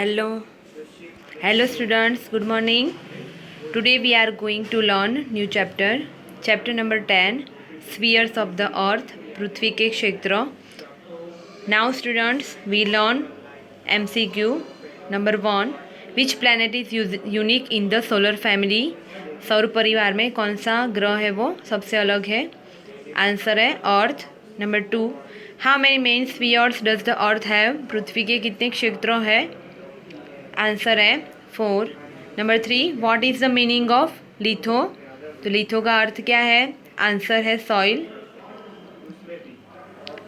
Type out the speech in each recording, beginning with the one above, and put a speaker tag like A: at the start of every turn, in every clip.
A: Hello. Hello students, good morning. Today we are going to learn new chapter. Chapter number 10, Spheres of the Earth, पृथ्वी के क्षेत्र. Now students, we learn MCQ. Number 1, which planet is unique in the solar family? सौर परिवार में कौन सा ग्रह है वो सबसे अलग है? आंसर है earth. Number 2, how many main spheres does the earth have? पृथ्वी के कितने क्षेत्र है? आंसर है 4. Number 3, what is the meaning of litho? तो लिथो का अर्थ क्या है? आंसर है soil.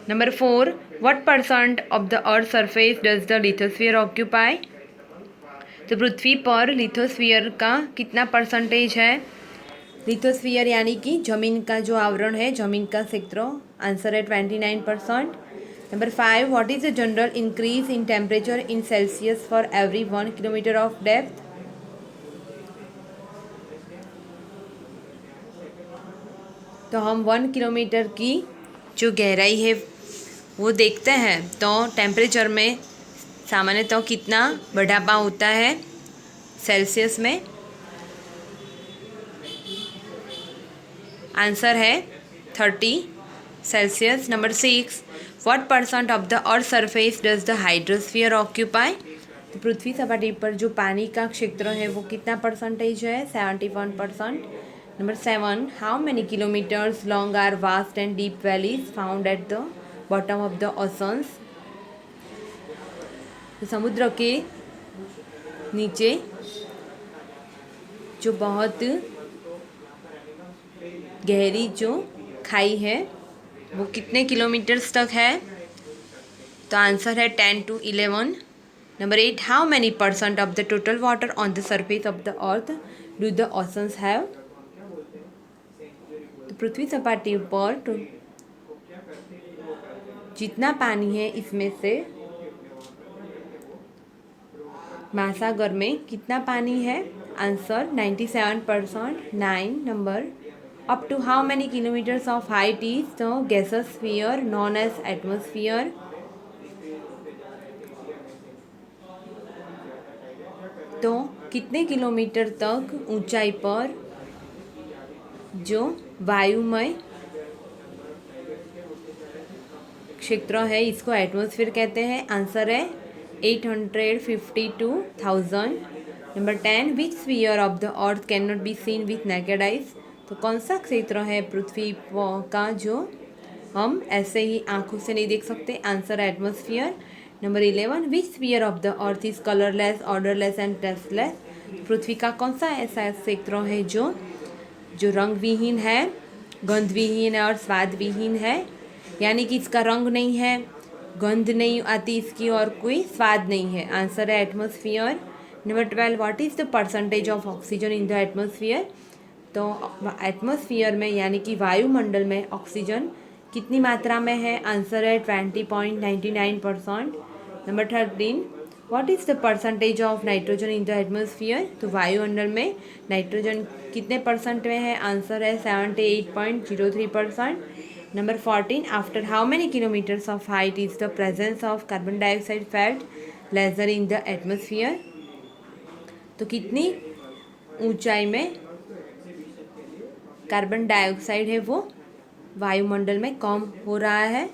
A: Number 4, what percent of the earth surface does the lithosphere occupy? तो पृथ्वी पर लिथोस्फीयर का कितना परसेंटेज है? लिथोस्फीयर यानी कि जमीन का जो आवरण है, जमीन का क्षेत्र. आंसर है 29%. Number 5, what is the general increase in temperature in Celsius for every 1 kilometre of depth? तो हम 1 किलोमीटर की जो गहराई है वो देखते हैं तो टेम्परेचर में सामान्यतः कितना बढ़ापा होता है सेल्सियस में? आंसर है 30 Celsius. Number 6, what percent of the earth surface does the hydrosphere occupy? तो पृथ्वी सपाटी पर जो पानी का क्षेत्र है वो कितना परसेंटेज है? 71%. Number 7, how many kilometres long are vast and deep valleys found at the bottom of the oceans? तो समुद्र के नीचे जो बहुत गहरी जो खाई है वो कितने किलोमीटर्स तक है? तो आंसर है 10 to 11. Number 8, how many percent of the total water on the surface of the earth do the oceans have? तो पृथ्वी सपाटी पर जितना पानी है इसमें से महासागर में कितना पानी है? Answer 97%. 9 number, up to how many kilometers of height is the gaseous sphere known as atmosphere? तो कितने किलोमीटर तक ऊंचाई पर जो वायुमय क्षेत्र है इसको एटमॉस्फेयर कहते हैं? आंसर है 852,000. Number 10, which sphere of the earth can not be seen with naked eyes? तो कौन सा क्षेत्र है पृथ्वी का जो हम ऐसे ही आंखों से नहीं देख सकते? आंसर है atmosphere. Number 11, which sphere of the earth is colourless, odourless and tasteless? पृथ्वी का कौन सा ऐसा क्षेत्र है जो रंग विहीन है, गंध विहीन है और स्वाद विहीन है? यानी कि इसका रंग नहीं है, गंध नहीं आती इसकी और कोई स्वाद नहीं है. आंसर है atmosphere. Number 12, what is the percentage of oxygen in the atmosphere? तो एटमॉस्फेयर में यानी कि वायुमंडल में ऑक्सीजन कितनी मात्रा में है? आंसर है 20.99%. Number 13, what is the percentage of nitrogen in the atmosphere? तो वायुमंडल में नाइट्रोजन कितने परसेंट में है? आंसर है 78.03%. Number 14, after how many kilometres of height is the presence of carbon dioxide felt lesser in the atmosphere? तो कितनी ऊंचाई में कार्बन डाइऑक्साइड है वो वायुमंडल में कम हो रहा है?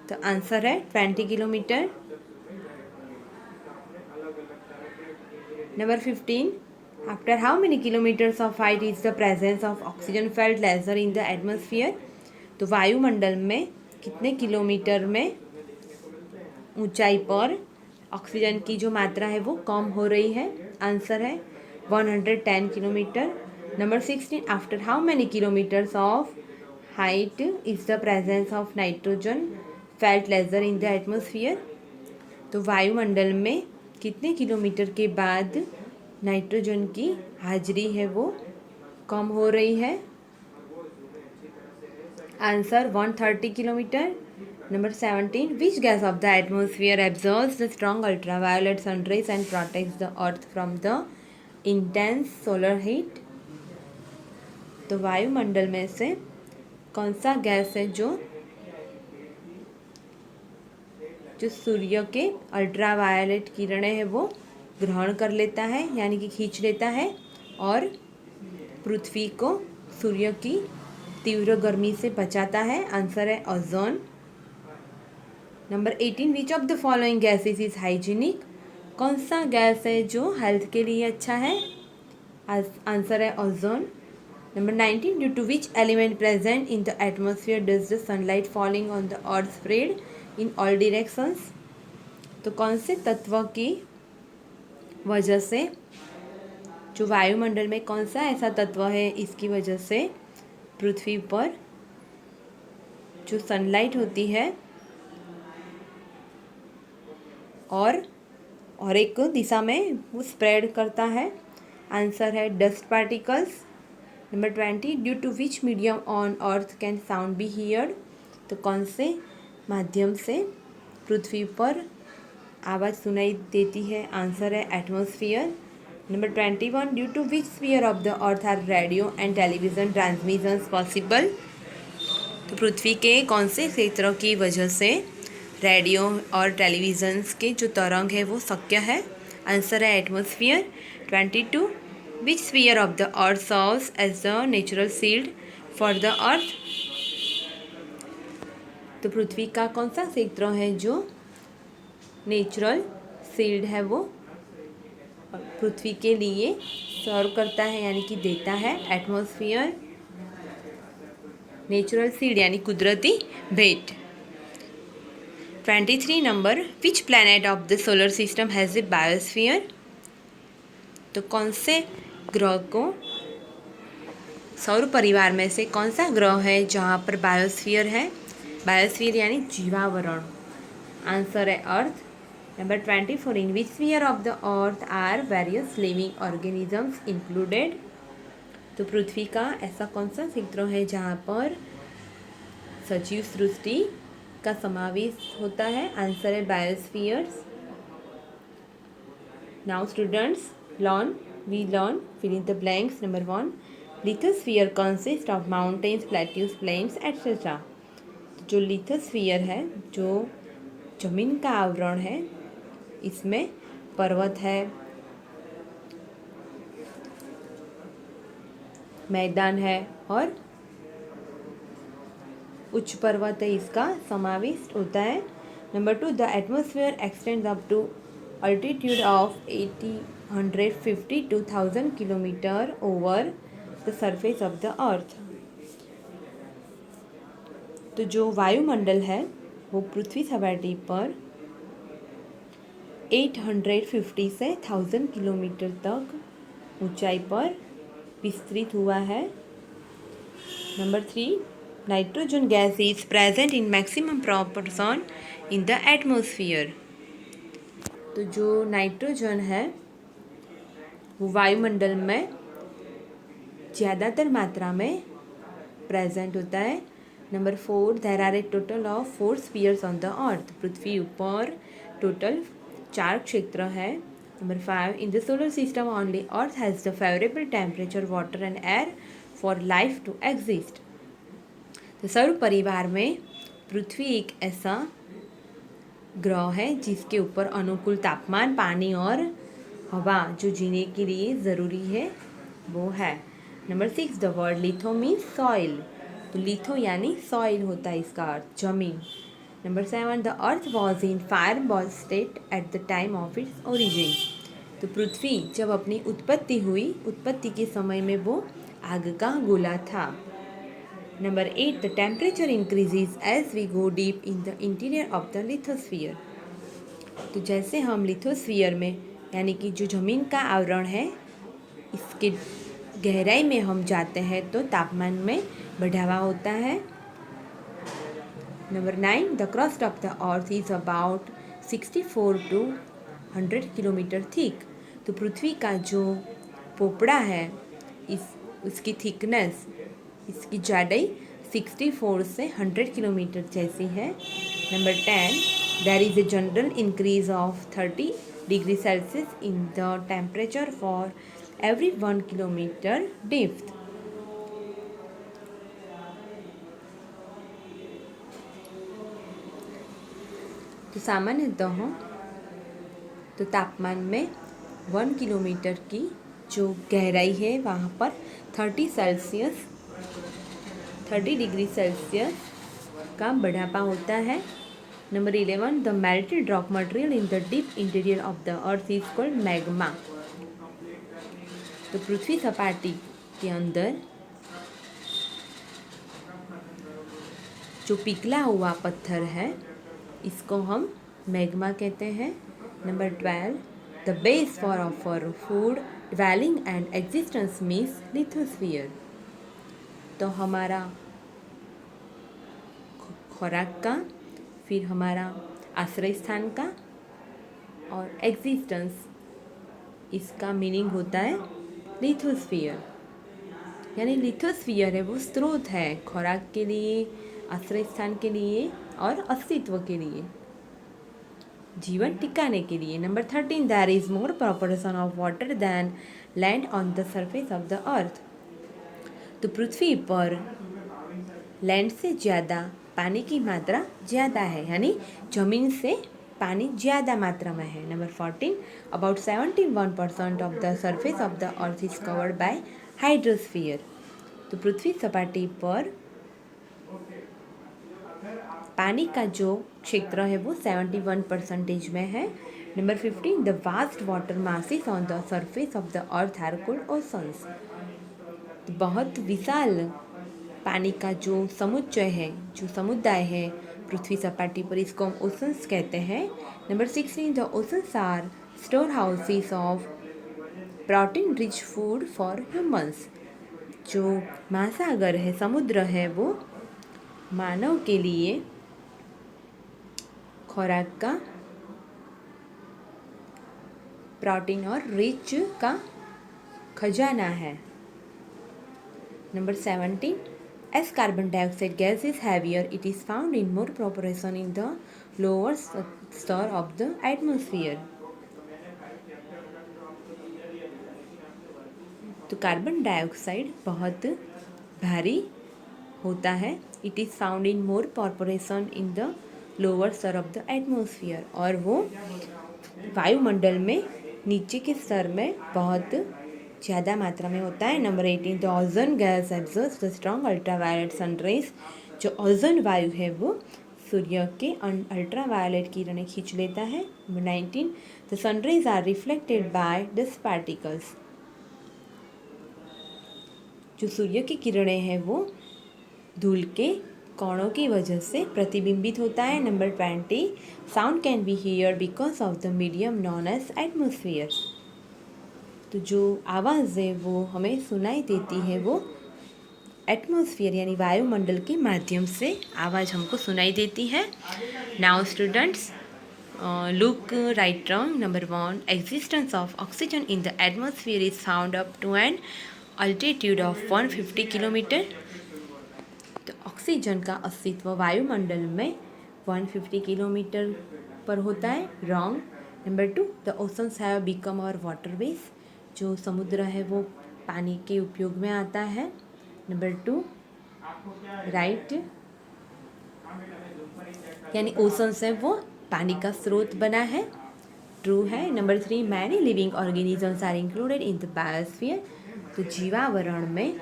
A: तो आंसर है 20 kilometre. Number 15, after how many kilometres of height is the presence of oxygen felt lesser in the atmosphere? तो वायुमंडल में कितने किलोमीटर में ऊंचाई पर ऑक्सीजन की जो मात्रा है वो कम हो रही है? आंसर है 110 kilometre. Number 16, after how many kilometres of height is the presence of nitrogen felt lesser in the atmosphere? तो वायुमंडल में कितने किलोमीटर के बाद नाइट्रोजन की हाजिरी है वो कम हो रही है? Answer 130 kilometre. Number 17, which gas off the atmosphere absorbs the strong ultraviolet sun rays and protects the earth from the intense solar heat? तो वायुमंडल में से कौन सा गैस है जो सूर्य के अल्ट्रावायोलेट किरणें हैं वो ग्रहण कर लेता है यानी कि खींच लेता है और पृथ्वी को सूर्य की तीव्र गर्मी से बचाता है। आंसर है ozone. Number 18, which of the following gases is hygienic? कौन सा गैस है जो हेल्थ के लिए अच्छा है? आंसर है ozone. Number 19, due to which element present in the atmosphere does the sunlight falling on the earth spread in all directions? तो कौन से तत्व की वजह से, जो वायुमंडल में कौन सा ऐसा तत्व है इसकी वजह से पृथ्वी पर जो सनलाइट होती है और एक दिशा में वो स्प्रेड करता है? आंसर है dust particles. Number 20, due to which medium on earth can sound be heard? तो कौन से माध्यम से पृथ्वी पर आवाज़ सुनाई देती है? आंसर है atmosphere. Number 21, due to which sphere of the earth are radio and television transmissions possible? तो पृथ्वी के कौन से क्षेत्र की वजह से रेडियो और टेलीविज़न्स के जो तरंग है वो शक्य है? आंसर है atmosphere. 22, which sphere of the earth serves as the natural shield for the earth? तो पृथ्वी का कौन सा क्षेत्र है जो नेचुरल शील्ड है वो पृथ्वी के लिए सर्व करता है यानी कि देता है? एटमॉस्फेयर। नेचुरल शील्ड यानी कुदरती भेंट। 23 number, which planet of the solar system has a biosphere? तो कौन से ग्रह को, सौर परिवार में से कौन सा ग्रह है जहाँ पर बायोस्फीयर है? बायोस्फीयर यानी जीवावरण। आंसर है earth. Number 24, in which sphere of the earth are various living organisms included? तो पृथ्वी का ऐसा कौन सा क्षेत्र है जहाँ पर सजीव सृष्टि का समावेश होता है? आंसर है biospheres. Now students we learn fill in the blanks. Number 1, lithosphere consists of mountains, plateaus, plains etc. जो लिथोस्फीयर है, जो जमीन का आवरण है, इसमें पर्वत है, मैदान है और उच्च पर्वत है, इसका समावेश होता है। Number 2, the atmosphere extends up to altitude of 850 to 1000 kilometre over the surface of the earth. तो जो वायुमंडल है वो पृथ्वी सपाटी पर 850 से 1000 किलोमीटर तक ऊंचाई पर विस्तृत हुआ है। Number 3, nitrogen gas is present in maximum proportion in the atmosphere. तो जो नाइट्रोजन है वो वायुमंडल में ज़्यादातर मात्रा में प्रेजेंट होता है। Number 4, there are a total of 4 spheres on the earth. पृथ्वी ऊपर टोटल 4 क्षेत्र है। Number 5, in the solar system only earth has the favourable temperature, water and air for life to exist. तो सौर परिवार में पृथ्वी एक ऐसा ग्रह है जिसके ऊपर अनुकूल तापमान, पानी और हवा जो जीने के लिए ज़रूरी है वो है। Number 6, the word litho means soil. तो लिथो यानी सॉइल होता है इसका अर्थ जमीन। Number 7, the earth was in fire ball state eight the time of its origin. तो पृथ्वी जब अपनी उत्पत्ति हुई, उत्पत्ति के समय में वो आग का गोला था। Number 8, the temperature increases as we go deep in the interior of the lithosphere. तो जैसे हम लिथोस्फीयर में यानी कि जो ज़मीन का आवरण है इसके गहराई में हम जाते हैं तो तापमान में बढ़ावा होता है। Number 9, the crust of the earth is about 64 to 100 kilometre thick. तो पृथ्वी का जो पोपड़ा है उसकी थिकनेस, इसकी चौड़ाई 64 से 100 किलोमीटर जैसी है। Number 10, there is a general increase of 30 degree Celsius in the temperature for every 1 kilometre depth. तो सामान्यतः तो तापमान में 1 किलोमीटर की जो गहराई है वहाँ पर 30 डिग्री सेल्सियस का बढ़ापा होता है। Number 11, the melted rock material in the deep interior of the earth is called magma. तो पृथ्वी सपाटी के अंदर जो पिघला हुआ पत्थर है इसको हम मैग्मा कहते हैं। Number 12, the base for food dwelling and existence means lithosphere. तो हमारा खुराक का, फिर हमारा आश्रय स्थान का और एग्जिस्टेंस, इसका मीनिंग होता है लिथोस्फीयर। यानी लिथोस्फीयर है वो स्रोत है खुराक के लिए, आश्रय स्थान के लिए और अस्तित्व के लिए, जीवन टिकाने के लिए। Number 13, there is more proportion of water than land on the surface of the earth. तो पृथ्वी पर लैंड से ज़्यादा पानी की मात्रा ज़्यादा है, यानी जमीन से पानी ज़्यादा मात्रा में है। Number 14, about 71% of the surface of the earth is covered by hydrosphere. तो पृथ्वी सपाटी पर पानी का जो क्षेत्र है वो 71% में है। Number 15, the vast water masses on the surface of the earth are called oceans. बहुत विशाल पानी का जो समुच्चय है, जो समुदाय है पृथ्वी सपाटी पर, इसको हम ओशंस कहते हैं। Number 16, the oceans are storehouses of protein rich food for humans. जो महासागर है, समुद्र है, वो मानव के लिए खुराक का, प्रोटीन और रिच का खजाना है। Number 17, as carbon dioxide gas is heavier it is found in more proportion in the lower स्तर ऑफ द एटमॉस्फेयर। तो कार्बन डाइऑक्साइड बहुत भारी होता है। It is found in more proportion in the lower स्तर ऑफ द एटमॉस्फेयर, और वो वायुमंडल में नीचे के स्तर में बहुत ज़्यादा मात्रा में होता है। Number 18, the ozone gas absorbs the strong ultraviolet sun rays. जो ओजोन वायु है वो सूर्य के अल्ट्रावायलेट किरणें खींच लेता है। Number 19, the sun rays are reflected by dust particles. जो सूर्य की किरणें हैं वो धूल के कणों की वजह से प्रतिबिंबित होता है। Number 20, sound can be hear because of the medium known as atmosphere. तो जो आवाज़ है वो हमें सुनाई देती है वो एटमॉस्फेयर यानी वायुमंडल के माध्यम से आवाज़ हमको सुनाई देती है। Now students, look write down. Number 1, existence of oxygen in the atmosphere is found up to an altitude of 150 kilometre. तो ऑक्सीजन का अस्तित्व वायुमंडल में 150 किलोमीटर पर होता है। Wrong. Number 2, the oceans have become our waterways. जो समुद्र है वो पानी के उपयोग में आता है। नंबर 2, राइट, यानी ओशंस है वो पानी का स्रोत बना है, ट्रू है। Number 3, many living organisms are included in the biosphere. तो जीवावरण में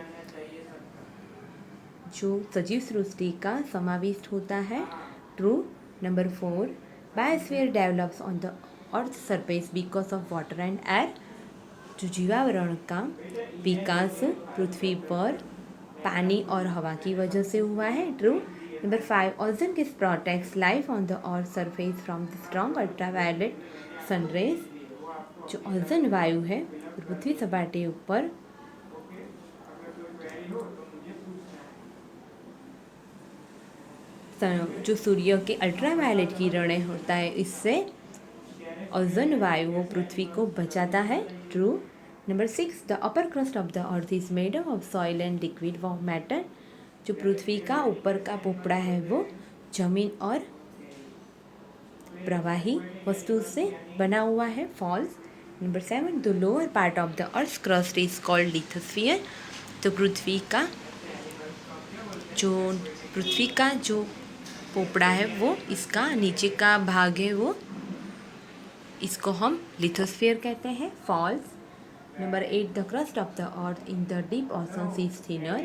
A: जो सजीव सृष्टि का समाविष्ट होता है, true. Number 4, biosphere develops on the earth surface because of water and air. जो जीवावरण का विकास पृथ्वी पर पानी और हवा की वजह से हुआ है, true. Number 5, ozone gas protects life on the earth surface from the strong ultraviolet sun rays. जो ओजोन वायु है पृथ्वी सपाटी ऊपर जो सूर्य के अल्ट्रावायलेट किरणें होता है, इससे ओजोन वायु वो पृथ्वी को बचाता है, true. Number 6, the upper crust of the earth is made of soil and liquid matter. जो पृथ्वी का ऊपर का पोपड़ा है वो जमीन और प्रवाही वस्तु से बना हुआ है, false. Number 7, the lower part of the earth crust is called lithosphere. तो पृथ्वी का जो पोपड़ा है वो, इसका नीचे का भाग है वो इसको हम लिथोस्फीयर कहते हैं। False. Number 8, the crust of the earth in the deep oceans is thinner.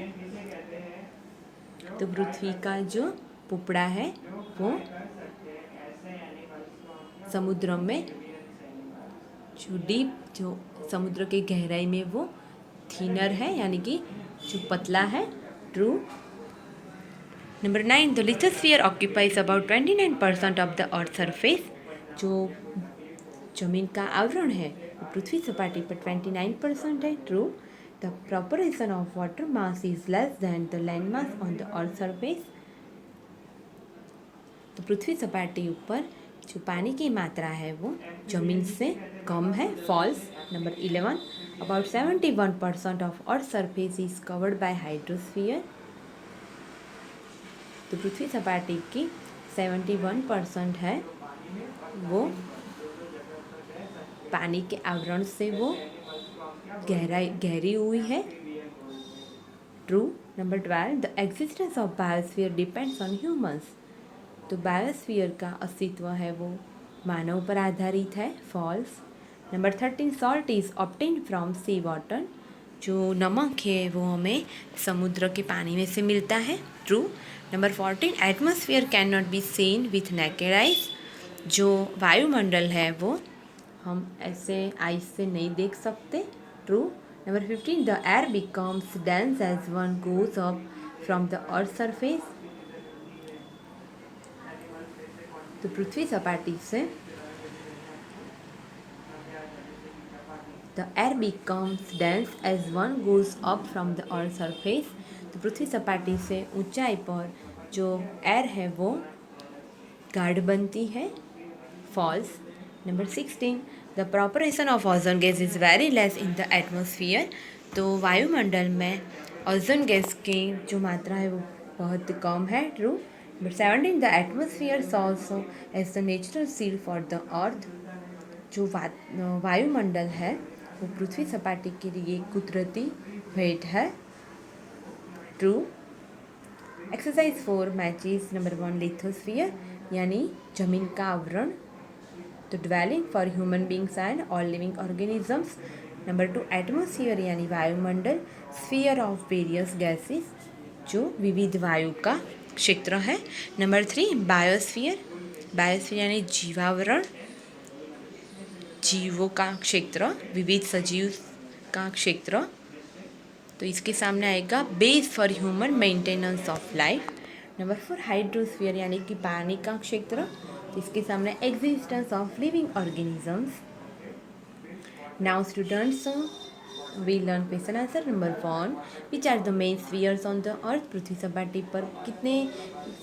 A: तो पृथ्वी का जो पुपड़ा है वो समुद्र में, जो समुद्र के गहराई में वो थिनर है, यानी कि जो पतला है। True. Number 9, the lithosphere occupies about 29% of the earth surface. जो जमीन का आवरण है वो पृथ्वी सपाटी पर 29% है। True. The proportion of water mass is less than the land mass on the earth surface. तो पृथ्वी सपाटी ऊपर जो पानी की मात्रा है वो जमीन से कम है। False. Number 11, about 71% of earth surface is covered by hydrosphere. तो पृथ्वी सपाटी की 71% है वो पानी के आवरण से वो गहरी हुई है। True. Number 12, the existence of biosphere depends on humans. तो बायोस्फीयर का अस्तित्व है वो मानव पर आधारित है। False. Number 13, salt is obtained from sea water. जो नमक है वो हमें समुद्र के पानी में से मिलता है। True. Number 14, atmosphere can not be seen with naked eyes. जो वायुमंडल है वो हम ऐसे आइज से नहीं देख सकते। True. Number 15, the air becomes dense as one goes up from the earth surface. तो पृथ्वी सपाटी से the air becomes dense as one goes up from the earth surface. तो पृथ्वी सपाटी से ऊंचाई पर जो एयर है वो गाढ़ बनती है। False. Number 16, the proportion of ozone gas is very less in the atmosphere. तो वायुमंडल में ओजोन गैस की जो मात्रा है वो बहुत कम है। True. Number 17, the atmosphere also as the natural seal for the earth. जो वायुमंडल है वो पृथ्वी सपाटी के लिए कुदरती भेंट है। True. Exercise 4 matches. Number 1, lithosphere यानी जमीन का आवरण, तो dwelling for human beings and all living organisms. Number 2, atmosphere यानी वायुमंडल, स्फीयर ऑफ वेरियस गैसेस, जो विविध वायु का क्षेत्र है। नंबर 3, बायोस्फीयर यानी जीवावरण, जीवों का क्षेत्र, विविध सजीव का क्षेत्र। तो इसके सामने आएगा base for human maintenance of life. Number 4, hydrosphere यानी कि पानी का क्षेत्र, तो इसके सामने existence of living organisms. Now students we learn question answer. Number 1, which are the main spheres on the earth. पृथ्वी सपाटी पर कितने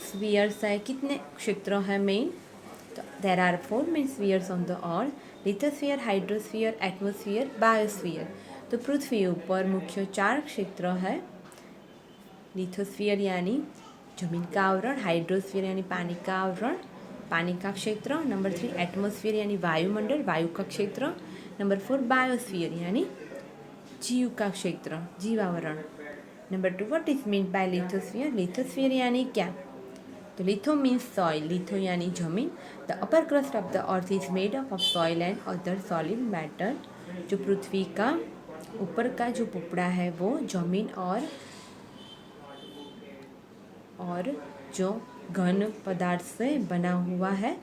A: स्फीयर्स है, कितने क्षेत्र है मेन। तो there are 4 main spheres on the earth, lithosphere, hydrosphere, atmosphere, biosphere. तो पृथ्वी ऊपर मुख्य 4 क्षेत्र है। लिथोस्फीयर यानी जमीन का आवरण, हाइड्रोस्फीयर यानी पानी का आवरण, पानी का क्षेत्र। नंबर 3, एटमॉस्फेयर यानी वायुमंडल, वायु का क्षेत्र। नंबर 4, बायोस्फीयर यानी जीव का क्षेत्र, जीवावरण। Number 2, what is mean by lithosphere. Lithosphere यानी क्या। तो लिथो मीन्स सॉइल, लिथो यानी जमीन। The upper crust of the earth is made up of soil and other solid matter. जो पृथ्वी का ऊपर का जो पुपड़ा है वो जमीन और जो घन पदार्थ से बना हुआ है।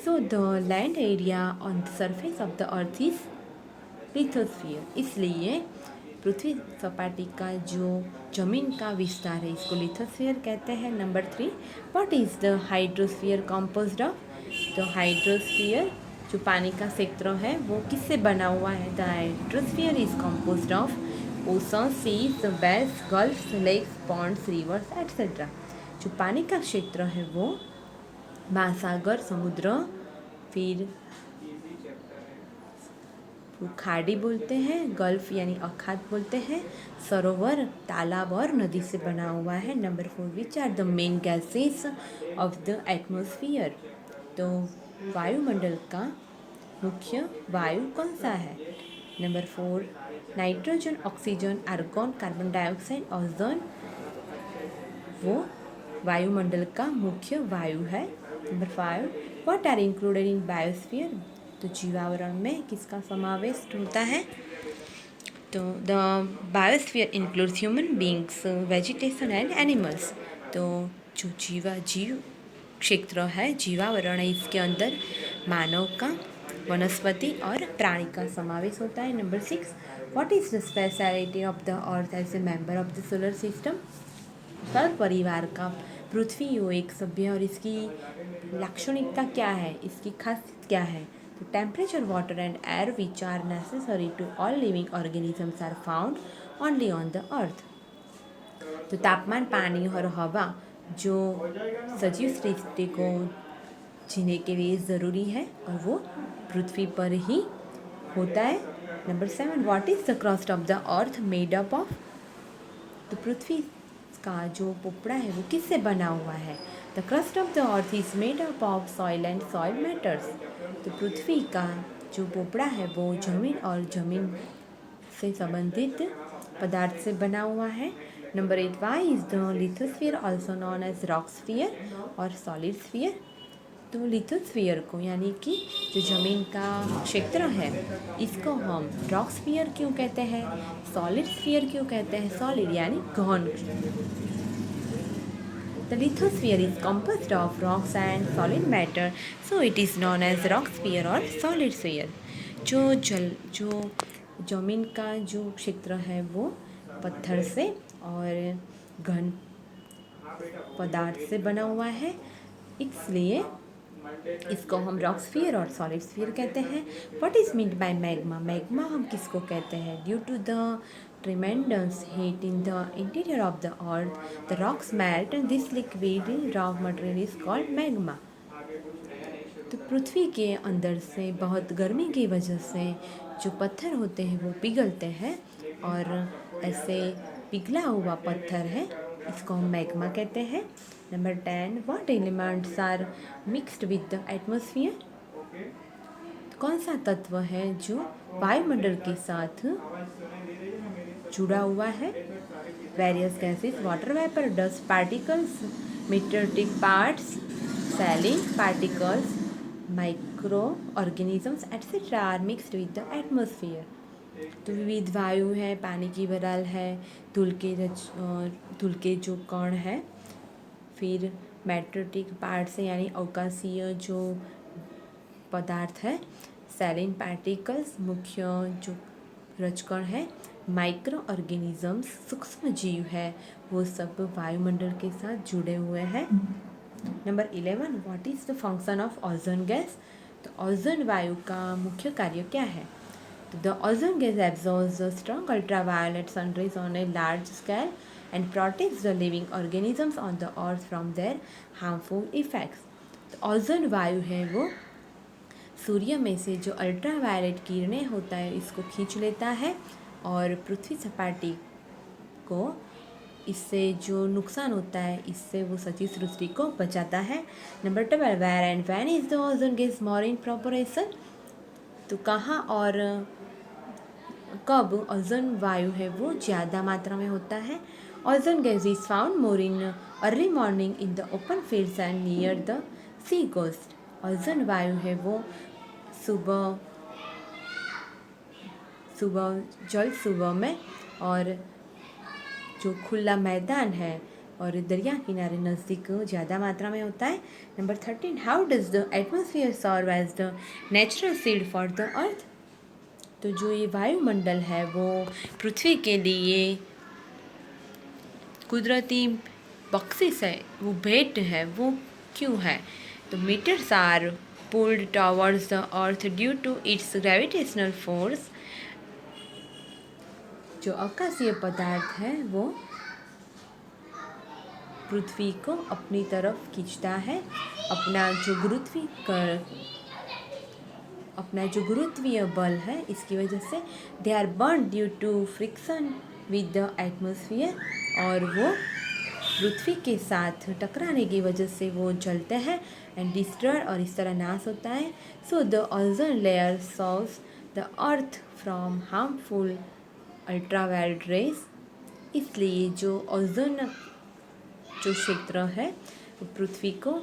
A: So the land area on the surface of the earth is lithosphere. इसलिए पृथ्वी सपाटी का जो जमीन का विस्तार है इसको लिथोस्फीयर कहते हैं। Number 3, what is the hydrosphere composed of. तो हाइड्रोस्फीयर जो पानी का क्षेत्र है वो किससे बना हुआ है। The hydrosphere is composed of ocean, seas, bays, gulfs, lakes, ponds, rivers etcetera. जो पानी का क्षेत्र है वो महासागर, समुद्र, फिर खाड़ी बोलते हैं, गल्फ यानी अखात बोलते हैं, सरोवर, तालाब और नदी से बना हुआ है। Number 4, which are the main gases of the atmosphere. तो वायुमंडल का मुख्य वायु कौन सा है। Number 4, nitrogen, oxygen, argon, carbon dioxide, ozone, वो वायुमंडल का मुख्य वायु है। Number 5, what are included in biosphere. तो जीवावरण में किसका समावेश होता है? तो the biosphere includes human beings, vegetation and animals. तो जो जीव क्षेत्र है, जीवावरण है, इसके अंदर मानव का, वनस्पति और प्राणी का समावेश होता है। Number 6, what is the speciality of the earth as a member of the solar system? सौर परिवार का पृथ्वी यो एक सभ्य और इसकी लाक्षणिकता क्या है, इसकी खासियत क्या है? तो temperature, water and air which are necessary to all living organisms are found only on the earth. तो तापमान, पानी और हवा जो सजीव सृष्टि को जीने के लिए ज़रूरी है और वो पृथ्वी पर ही होता है। Number 7, what is the crust of the earth made up of? तो पृथ्वी का जो पोपड़ा है वो किससे बना हुआ है? The crust of the earth is made up of soil and soil matters. तो पृथ्वी का जो पोपड़ा है वो जमीन और जमीन से संबंधित पदार्थ से बना हुआ है। Number 8, why is the lithosphere also known as rock sphere और सॉलिड स्फीयर? तो लिथोस्फीयर को, यानी कि जो जमीन का क्षेत्र है, इसको हम रॉक स्फीयर क्यों कहते हैं, सॉलिड स्फीयर क्यों कहते हैं? सॉलिड यानी घन। The lithosphere is composed of rocks and solid matter, so it is known as rock sphere or solid sphere. जो जमीन का जो क्षेत्र है वो पत्थर से और घन पदार्थ से बना हुआ है, इसलिए इसको हम रॉक स्फीयर और सॉलिड स्फीयर कहते हैं। What is meant by magma? Magma हम किसको कहते हैं? Due to the tremendous heat in the interior of the earth, the rocks melt and this liquid raw material is called magma. तो पृथ्वी के अंदर से बहुत गर्मी की वजह से जो पत्थर होते हैं वो पिघलते हैं और ऐसे पिघला हुआ पत्थर है, इसको हम मैग्मा कहते हैं। Number 10, what elements are mixed with the atmosphere? कौन सा तत्व है जो वायुमंडल के साथ जुड़ा हुआ है? Various gases, water vapour, dust particles, meteoric parts, saline particles, micro organisms etcetera are mixed with the atmosphere. तो विविध वायु है, पानी की बराल है, धूल के जो कण है, फिर मेटेरिक पार्ट्स है यानी अवकाशीय जो पदार्थ है, सैलिन पार्टिकल्स मुख्य जो रजकण है, माइक्रो ऑर्गेनिजम्स सूक्ष्म जीव है, वो सब वायुमंडल के साथ जुड़े हुए हैं। Number 11, what is the function of ozone gas? तो ओजोन वायु का मुख्य कार्य क्या है? तो the ozone gas absorbs the strong ultraviolet sun rays on a large scale and protects the living organisms on the earth from their harmful effects. तो ozone वायु है वो सूर्य में से जो अल्ट्रावायलेट किरणें होता है इसको खींच लेता है और पृथ्वी सपाटी को इससे जो नुकसान होता है इससे वो सजीव सृष्टि को बचाता है। Number 12, where and when is the ozone gas more in proportion? तो कहाँ और कब ओजोन वायु है वो ज़्यादा मात्रा में होता है? Ozone gas is found more in early morning in the open fields and near the sea coast. Ozone वायु है वो सुबह में और जो खुला मैदान है और दरिया किनारे नज़दीक ज़्यादा मात्रा में होता है। Number 13, how does the atmosphere serve as the natural seed for the earth? तो जो ये वायुमंडल है वो पृथ्वी के लिए कुदरती बख्शिश है, वो भेंट है, वो क्यों है? तो meteors are pulled towards the earth due to its gravitational force। जो आकाशीय पदार्थ है वो पृथ्वी को अपनी तरफ खींचता है। अपना जो गुरुत्वीय बल है इसकी वजह से they are burn due to friction with the atmosphere, और वो पृथ्वी के साथ टकराने की वजह से वो जलते हैं एंड डिस्ट्रॉय, और इस तरह नाश होता है। So the ozone layer saves the earth from harmful ultraviolet rays. इसलिए जो ओजोन जो क्षेत्र है वो पृथ्वी को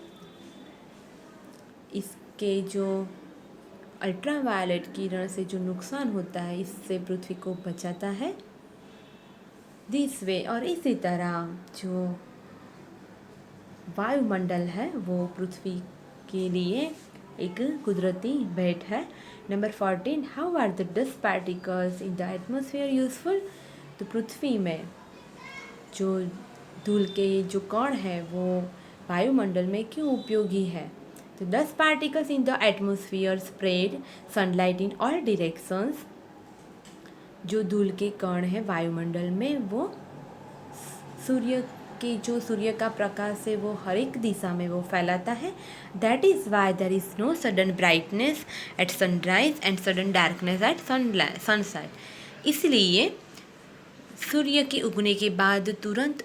A: इसके जो अल्ट्रावायलेट किरण से जो नुकसान होता है इससे पृथ्वी को बचाता है। दिस वे, और इसी तरह जो वायुमंडल है वो पृथ्वी के लिए एक कुदरती भेंट है। Number 14, how are the dust particles in the atmosphere useful. तो पृथ्वी में जो धूल के जो कण है वो वायुमंडल में क्यों उपयोगी है। तो dust particles in the atmosphere spread sunlight in all directions. जो धूल के कण है वायुमंडल में वो सूर्य का प्रकाश है वो हर एक दिशा में वो फैलाता है। That is why there is no sudden brightness at sunrise and sudden darkness at sunset. इसलिए सूर्य के उगने के बाद तुरंत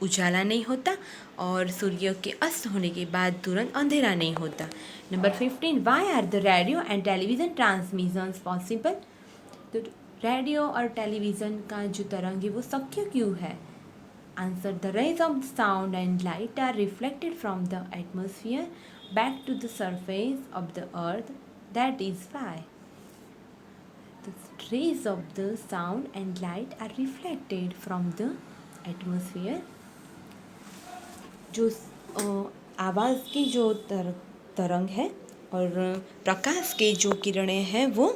A: उजाला नहीं होता और सूर्य के अस्त होने के बाद तुरंत अंधेरा नहीं होता। Number 15, why are the radio and television transmissions possible. तो रेडियो और टेलीविज़न का जो तरंग है वो शक्य क्यों है। Answer, the rays of sound and light are reflected from the atmosphere back to the surface of the earth. That is why the rays of the sound and light are reflected from the atmosphere. जो आवाज़ की जो तरंग है और प्रकाश के जो किरणें हैं वो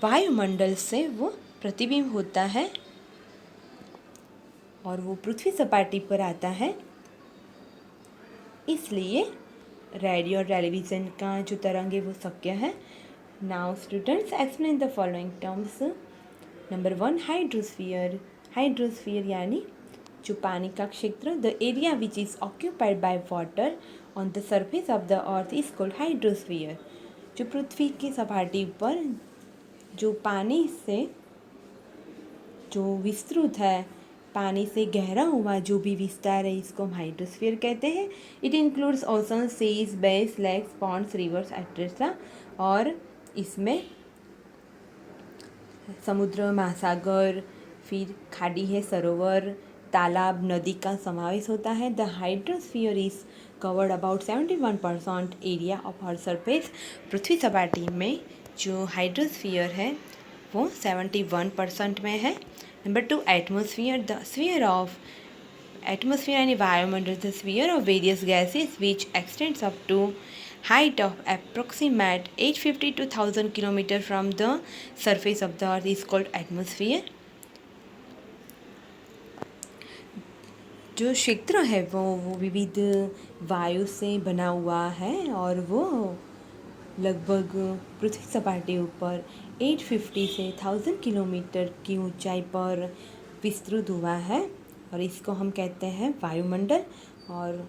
A: वायुमंडल से वो प्रतिबिंब होता है और वो पृथ्वी सपाटी पर आता है। इसलिए रेडियो और टेलीविज़न का जो तरंग है वो शक्य है। Now students explain the following terms. Number 1, hydrosphere. Hydrosphere यानी जो पानी का क्षेत्र, the area which is occupied by water on the surface of the earth is called hydrosphere. जो पृथ्वी की सपाटी पर जो पानी से जो विस्तृत है, पानी से गहरा हुआ जो भी विस्तार है इसको हम हाइड्रोस्फीयर कहते हैं। It includes ocean, seas, bays, lakes, ponds, rivers etcetera. और इसमें समुद्र, महासागर, फिर खाड़ी है, सरोवर, तालाब, नदी का समावेश होता है। The hydrosphere is covered about 71% area of earth surface. पृथ्वी सपाटी में जो हाइड्रोस्फीयर है वो 71% में है। Number 2, atmosphere. The sphere of atmosphere यानी वायुमंडल, the sphere of various gases which extends up to height of approximate 850 to 1000 kilometer from the surface of the earth is called atmosphere. जो क्षेत्र है वो विविध वायु से बना हुआ है और वो लगभग पृथ्वी सपाटी ऊपर 850 से 1000 किलोमीटर की ऊंचाई पर विस्तृत हुआ है और इसको हम कहते हैं वायुमंडल। और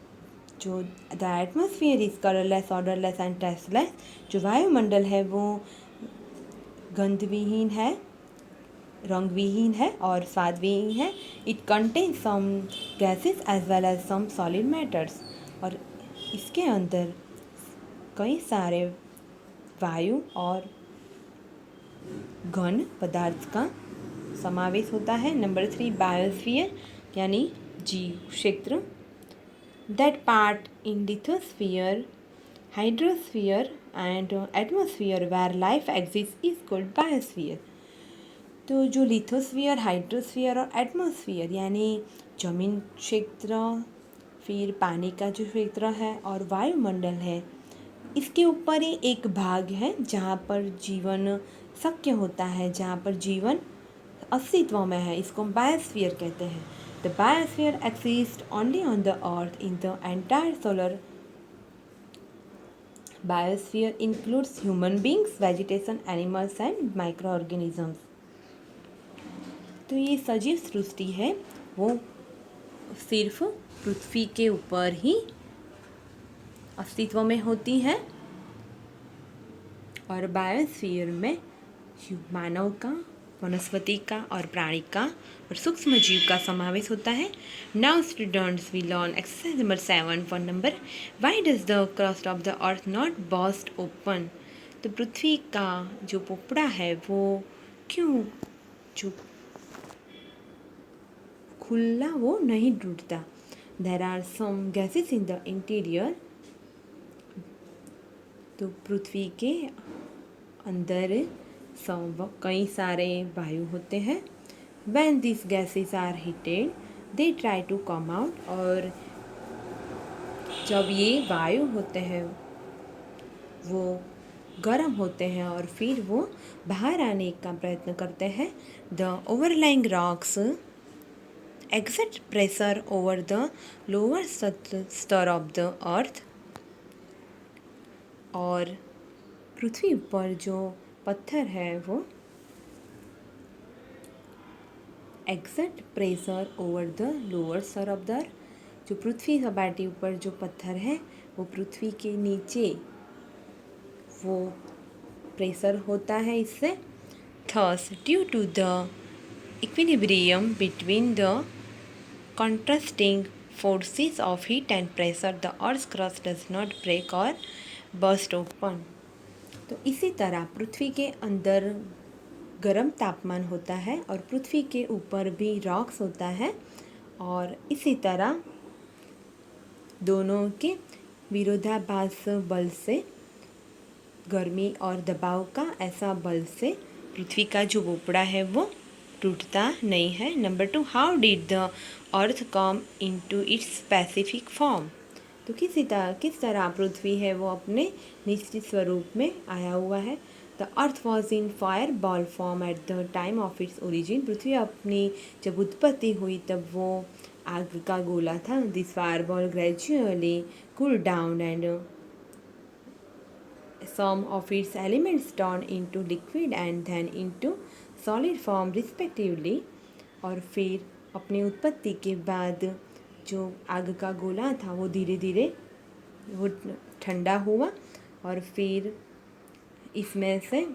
A: जो the atmosphere is colourless, odourless and tasteless. जो वायुमंडल है वो गंधविहीन है, रंगविहीन है और स्वादविहीन है। It contains some gases as well as some solid matters. और इसके अंदर कई सारे वायु और घन पदार्थ का समावेश होता है। नंबर 3, बायोस्फीयर यानी जीव क्षेत्र। That part in lithosphere, hydrosphere and atmosphere where life exists is called biosphere. तो जो लिथोस्फीयर, हाइड्रोस्फीयर और एटमॉस्फेयर यानी जमीन क्षेत्र, फिर पानी का जो क्षेत्र है और वायुमंडल है, इसके ऊपर ही एक भाग है जहाँ पर जीवन शक्य होता है, जहाँ पर जीवन अस्तित्व में है, इसको हम बायोस्फीयर कहते हैं। The biosphere exists only on the earth in the entire solar biosphere includes human beings, vegetation, animals and microorganisms. तो ये सजीव सृष्टि है वो सिर्फ पृथ्वी के ऊपर ही अस्तित्व में होती है और बायोस्फीयर में मानव का, वनस्पति का और प्राणी का और सूक्ष्म जीव का समावेश होता है। Now students we learn exercise number 7 for number, why does the crust of the earth not burst open. तो पृथ्वी का जो पोपड़ा है वो क्यों जो खुला वो नहीं टूटता। There are some gases in the interior. तो पृथ्वी के अंदर कई सारे वायु होते हैं। When these gases are heated, they try to come out। और जब ये वायु होते हैं वो गर्म होते हैं और फिर वो बाहर आने का प्रयत्न करते हैं। The overlying rocks exert pressure over the lower stir of the earth। और पृथ्वी पर जो पत्थर है वो exert pressure over the lower स्तर ऑफ द अर्थ। जो पृथ्वी सपाटी ऊपर जो पत्थर है वो पृथ्वी के नीचे वो प्रेशर होता है इससे। Thus due to the equilibrium between the contrasting forces of heat and pressure, the earth's crust does not break or burst open। तो इसी तरह पृथ्वी के अंदर गर्म तापमान होता है और पृथ्वी के ऊपर भी रॉक्स होता है, और इसी तरह दोनों के विरोधाभास बल से, गर्मी और दबाव का ऐसा बल से पृथ्वी का जो पोपड़ा है वो टूटता नहीं है। Number 2, how did the earth come into its specific form. तो किस तरह पृथ्वी है वो अपने निश्चित स्वरूप में आया हुआ है। The earth was in fire ball form at the time of its origin. पृथ्वी अपनी जब उत्पत्ति हुई तब वो आग का गोला था। This fire ball gradually cool down and some of its elements turn into liquid and then into solid form respectively। और फिर अपनी उत्पत्ति के बाद जो आग का गोला था वो धीरे धीरे वो ठंडा हुआ और फिर इसमें से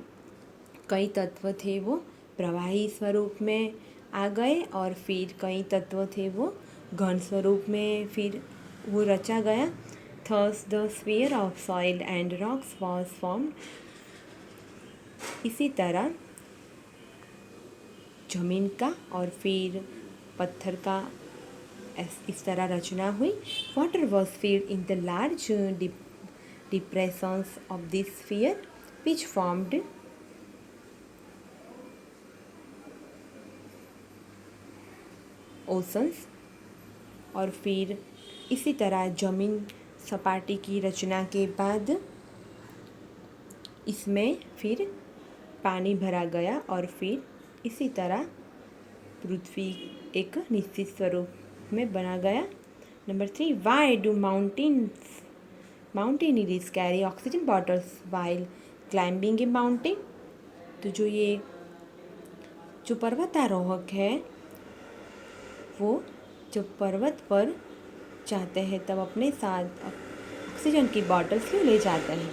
A: कई तत्व थे वो प्रवाही स्वरूप में आ गए और फिर कई तत्व थे वो घन स्वरूप में फिर वो रचा गया। Thus the sphere of soil and rocks was formed। इसी तरह जमीन का और फिर पत्थर का इस तरह रचना हुई। Water was filled in the large depressions of this sphere which formed oceans। और फिर इसी तरह जमीन सपाटी की रचना के बाद इसमें फिर पानी भरा गया और फिर इसी तरह पृथ्वी एक निश्चित स्वरूप में बना गया। Number 3, why do mountaineers carry oxygen bottles while climbing a mountain. तो जो पर्वतारोहक है वो जब पर्वत पर जाते हैं तब अपने साथ ऑक्सीजन की बॉटल्स क्यों ले जाते हैं।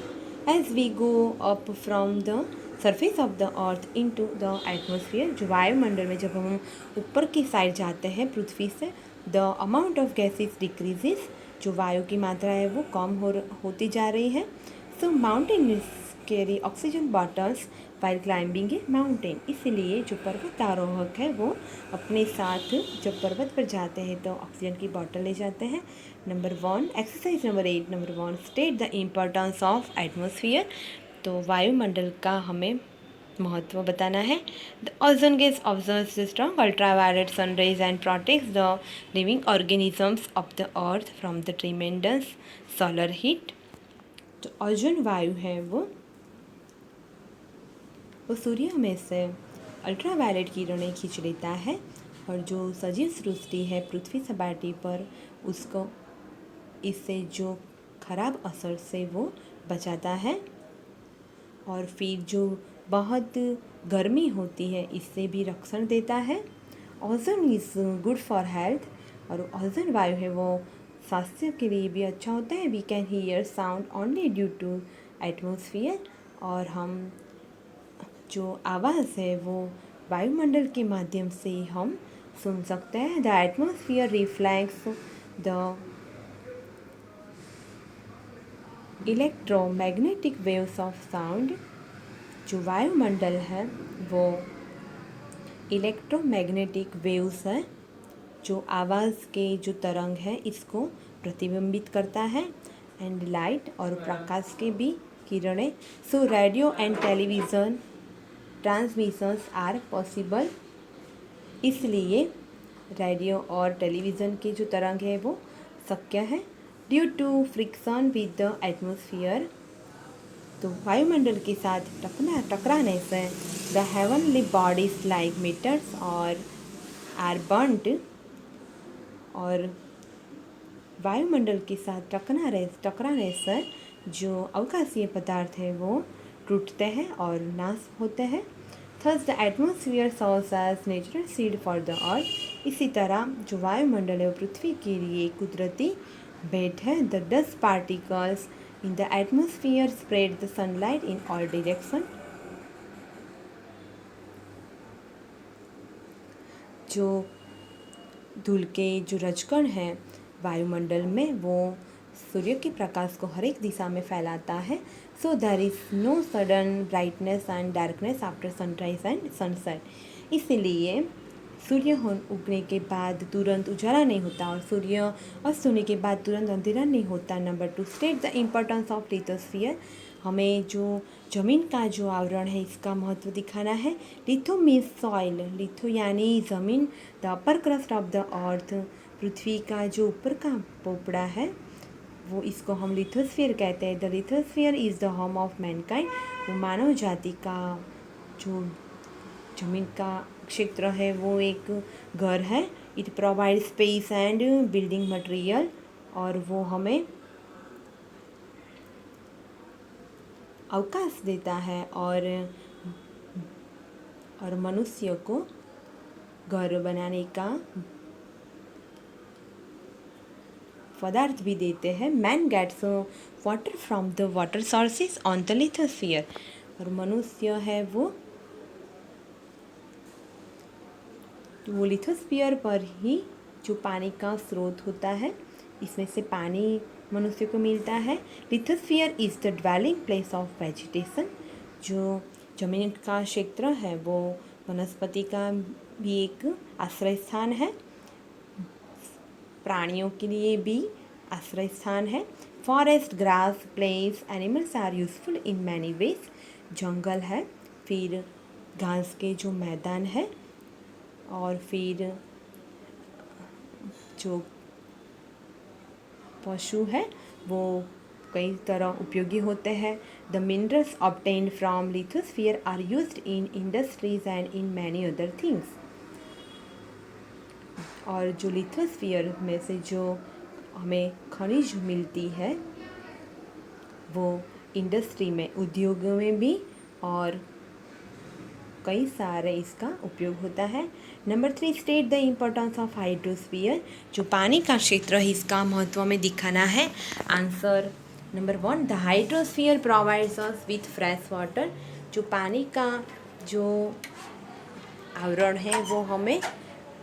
A: As we go up from the surface of the earth into the atmosphere. जो वायुमंडल में जब हम ऊपर की साइड जाते हैं पृथ्वी से, the amount of gases decreases. जो वायु की मात्रा है वो कम होती जा रही है। So mountaineers carry oxygen bottles while climbing a mountain. इसलिए जो पर्वतारोहक है वो अपने साथ जब पर्वत पर जाते हैं तो ऑक्सीजन की बॉटल ले जाते हैं। Number 1, exercise number 8, number 1, state the importance of atmosphere. तो वायुमंडल का हमें महत्व बताना है। The ozone gas observes the strong ultraviolet sun rays and protects the living organisms of the earth from the tremendous solar heat. तो ozone वायु है वो सूर्य में से अल्ट्रावायलेट किरणें खींच लेता है और जो सजीव सृष्टि है पृथ्वी सपाटी पर उसको इससे जो खराब असर से वो बचाता है। और फिर जो बहुत गर्मी होती है इससे भी रक्षण देता है। Ozone is good for health. और ओजोन वायु है वो स्वास्थ्य के लिए भी अच्छा होता है। We can hear sound only due to atmosphere. और हम जो आवाज़ है वो वायुमंडल के माध्यम से हम सुन सकते हैं। The atmosphere reflects the electromagnetic waves of sound. जो वायुमंडल है वो इलेक्ट्रोमैग्नेटिक वेव्स है, जो आवाज़ के जो तरंग है इसको प्रतिबिंबित करता है। एंड लाइट और प्रकाश के भी किरणें। So radio and television transmissions are possible, इसलिए रेडियो और टेलीविज़न की जो तरंग है वो शक्य है। Due to friction with the atmosphere, तो वायुमंडल के साथ टकराने से the heavenly bodies like meteors और आर बर्न्ड, और वायुमंडल के साथ टकराने से जो अवकाशीय पदार्थ है वो टूटते हैं और नाश होते हैं। Thus the atmosphere serves as natural seed for the earth, इसी तरह जो वायुमंडल है वो पृथ्वी के लिए कुदरती बेट है। The dust particles in the atmosphere spread the sunlight in all direction, जो धूल के जो रजकण हैं वायुमंडल में वो सूर्य के प्रकाश को हर एक दिशा में फैलाता है। So there is no sudden brightness and darkness after sunrise and sunset, इसलिए सूर्य उगने के बाद तुरंत उजाला नहीं होता और सूर्य अस्त होने के बाद तुरंत अंधेरा नहीं होता। Number 2, state the importance of lithosphere, हमें जो जमीन का जो आवरण है इसका महत्व दिखाना है। लिथो मीन्स सॉइल, लिथो यानी ज़मीन, the upper crust of the earth, पृथ्वी का जो ऊपर का पोपड़ा है वो इसको हम लिथोस्फीयर कहते हैं। The lithosphere is the home of Mankind, वो मानव जाति का जो जमीन का क्षेत्र है वो एक घर है। It provide space and building material, और वो हमें अवकाश देता है और मनुष्य को घर बनाने का पदार्थ भी देते हैं। Man gets water from the water sources on the lithosphere, और मनुष्य है वो लिथोस्फीयर पर ही जो पानी का स्रोत होता है, इसमें से पानी मनुष्य को मिलता है। Lithosphere is the dwelling place of vegetation, जो जमीन का क्षेत्र है वो वनस्पति का भी एक आश्रय स्थान है, प्राणियों के लिए भी आश्रय स्थान है। Forest, grass, place, animals are useful in many ways, जंगल है, फिर घास के जो मैदान है, और फिर जो पशु है वो कई तरह उपयोगी होते हैं। The minerals obtained from lithosphere are used in industries and in many other things, और जो लिथोस्फीयर में से जो हमें खनिज मिलती है वो इंडस्ट्री में, उद्योगों में भी, और कई सारे इसका उपयोग होता है। Number 3, state the importance of hydrosphere, जो पानी का क्षेत्र है इसका महत्व में दिखाना है। Answer number 1, the hydrosphere provides us with fresh water, जो पानी का जो आवरण है वो हमें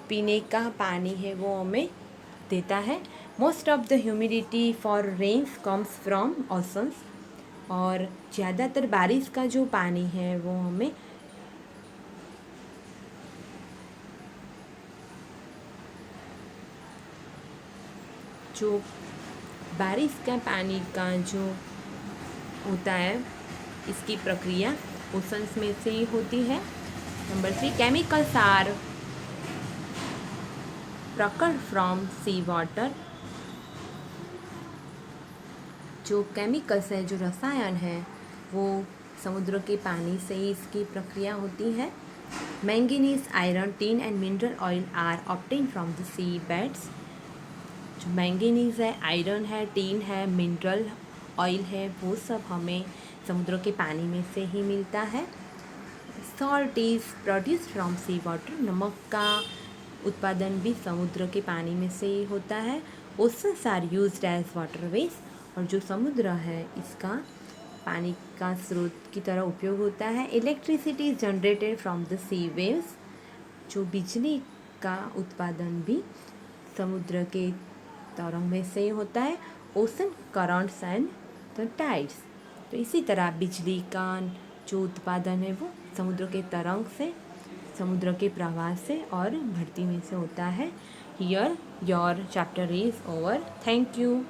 A: पीने का पानी है वो हमें देता है। Most of the humidity for rains comes from oceans, और ज़्यादातर बारिश का जो पानी है वो हमें जो बारिश का पानी का जो होता है इसकी प्रक्रिया ओशंस में से ही होती है। Number 3, chemicals are procured from sea water, जो केमिकल्स है, जो रसायन है वो समुद्र के पानी से ही इसकी प्रक्रिया होती है। Manganese, iron, tin and mineral oil are obtain from the sea beds, जो मैंगनीज है, आयरन है, टिन है, मिनरल ऑयल है, वो सब हमें समुद्र के पानी में से ही मिलता है। Salt is produced from sea water, नमक का उत्पादन भी समुद्र के पानी में से ही होता है। Oceans are used as waterways, और जो समुद्र है इसका पानी का स्रोत की तरह उपयोग होता है। Electricity is generated from the sea waves, जो बिजली का उत्पादन भी समुद्र के तरंग में से होता है। Ocean currents and the tides, तो इसी तरह बिजली का जो उत्पादन है वो समुद्र के तरंग से, समुद्र के प्रवाह से और भरती में से होता है। Here your chapter is over. Thank you.